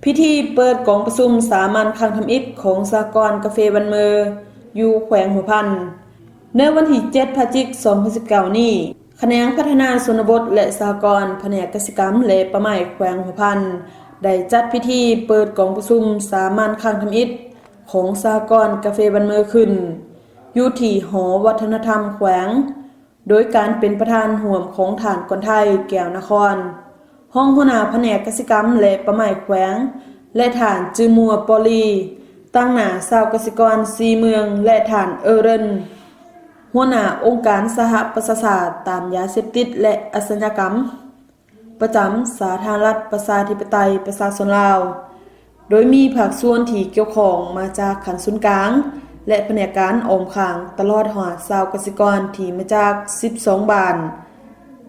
พิธีเปิดกองประชุมสามัญครั้งทำอิฐของสหกรณ์กาแฟบันเมออยู่แขวงหัวพันในวันที่7พฤศจิกายน2019นี้แขนงพัฒนาชนบทและสหกรณ์แผนกกสิกรรมและป่าไม้แขวงหัวพันได้จัดพิธีเปิดกองประชุมสามัญครั้งทำอิฐของสหกรณ์กาแฟบันเมอขึ้นอยู่ที่หอวัฒนธรรมแขวงโดยการเป็นประธานห่วมของฐานคนไทยแก้วนครห้องหัวหน้าแผนกกสิกรรมและป่าไม้แขวงและฐานจือมัวปอลีตั้งหน้าชาวกสิกร4เมืองและฐานเอเรนหัวหน้าองค์การสหประชาชาติตามยาเสพติดและอาชญากรรมประจำสาธารณรัฐประชาธิปไตยประชาชนลาวโดยมีภาคส่วนที่เกี่ยวข้องมาจากขันศูนย์กลางและแผนกการออมข้างตลอดหอดชาวกสิกรที่มาจาก12บ้าน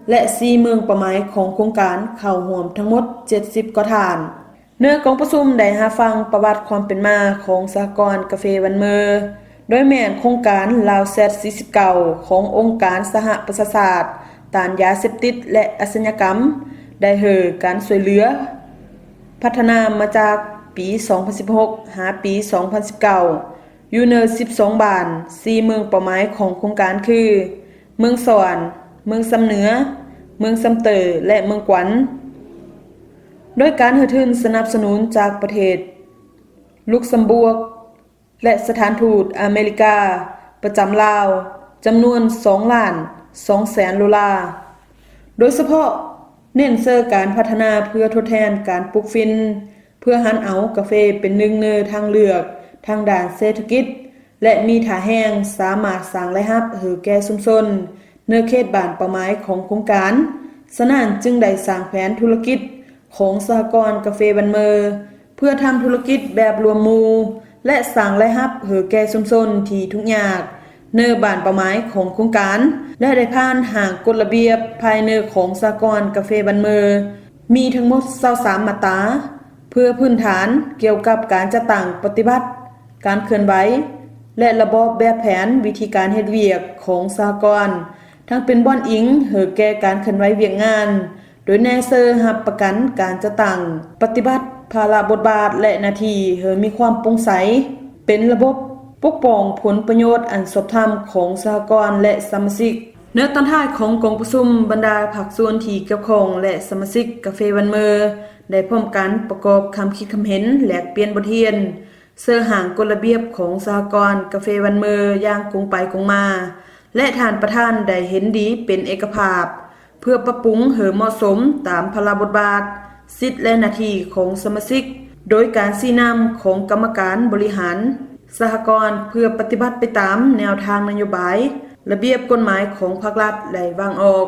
และ4เมืองประไม้ของโครงการเข้าร่วมทั้งหมด70กว่าฐานเนื้อกองประชุมได้หาฟังประวัติความเป็นมาของสหกรณ์กาแฟบันเมอโดยแม่นโครงการลาวแซด49ขององค์การสหประชาชาติต้านยาเสพติดและอาชญากรรมได้เห่อการช่วยเหลือพัฒนามาจากปี2016หาปี2019อยู่ใน12บ้าน4เมืองเป้าหมายของโครงการคือเมืองสวรรค์เมืองสำเหนือเมืองสำเตอและเมืองกวันโดยการให้ทุนสนับสนุนจากประเทศลุกเซมเบิร์กและสถานทูตอเมริกาประจำลาวจำนวน$2,200,000โดยเฉพาะเน้นเสริมการพัฒนาเพื่อทดแทนการปลูกฝิ่นเพื่อหันเอากาแฟเป็นหนึ่งในทางเลือกทางด้านเศรษฐกิจและมีท่าแห้งสามารถสร้างรายรับให้แก่ชุมชนในเขตบ้านเป้าหมายของโครงการฉะนั้นจึงได้สร้างแผนธุรกิจของสหกรณ์กาแฟบันเมอเพื่อทำธุรกิจแบบรวมหมู่และสร้างรายรับให้แก่ชุมชนที่ทุกข์ยากในบ้านเป้าหมายของโครงการและได้ผ่านหางกฎระเบียบภายในของสหกรณ์กาแฟบันเมอมีทั้งหมด23มาตราเพื่อพื้นฐานเกี่ยวกับการจัดตั้งปฏิบัติการเคลื่อนไหวและระบบแบบแผนวิธีการเฮ็ดเวียกของสหกรณ์ทั้งเป็นบ่อนอิงให้แก่การเคลื่อนไหวเวียกงานโดยแนเซอร์รับประกันการจัดตั้งปฏิบัติภาระบทบาทและหน้าที่ให้มีความโปร่งใสเป็นระบบปกป้องผลประโยชน์อันชอบธรรมของสหกรณ์และสมาชิกเนื้อตอนท้ายของกองประชุมบรรดาภาคส่วนที่เกี่ยวข้องและสมาชิกกาแฟบันเมอได้พร้อมกันประกอบคำคิดคำเห็นแลกเปลี่ยนบทเรียนเสื้อหางกฎระเบียบของสหกรณ์กาแฟบันเมออย่างคงไปคงมาและท่านประธานได้เห็นดีเป็นเอกภาพเพื่อปรับปรุงให้เหมาะสมตามพระบทบาทสิทธิและหน้าที่ของสมาชิกโดยการชี้นำของกรรมการบริหารสหกรณ์เพื่อปฏิบัติไปตามแนวทางนโยบายระเบียบกฎหมายของภาครัฐและวางออก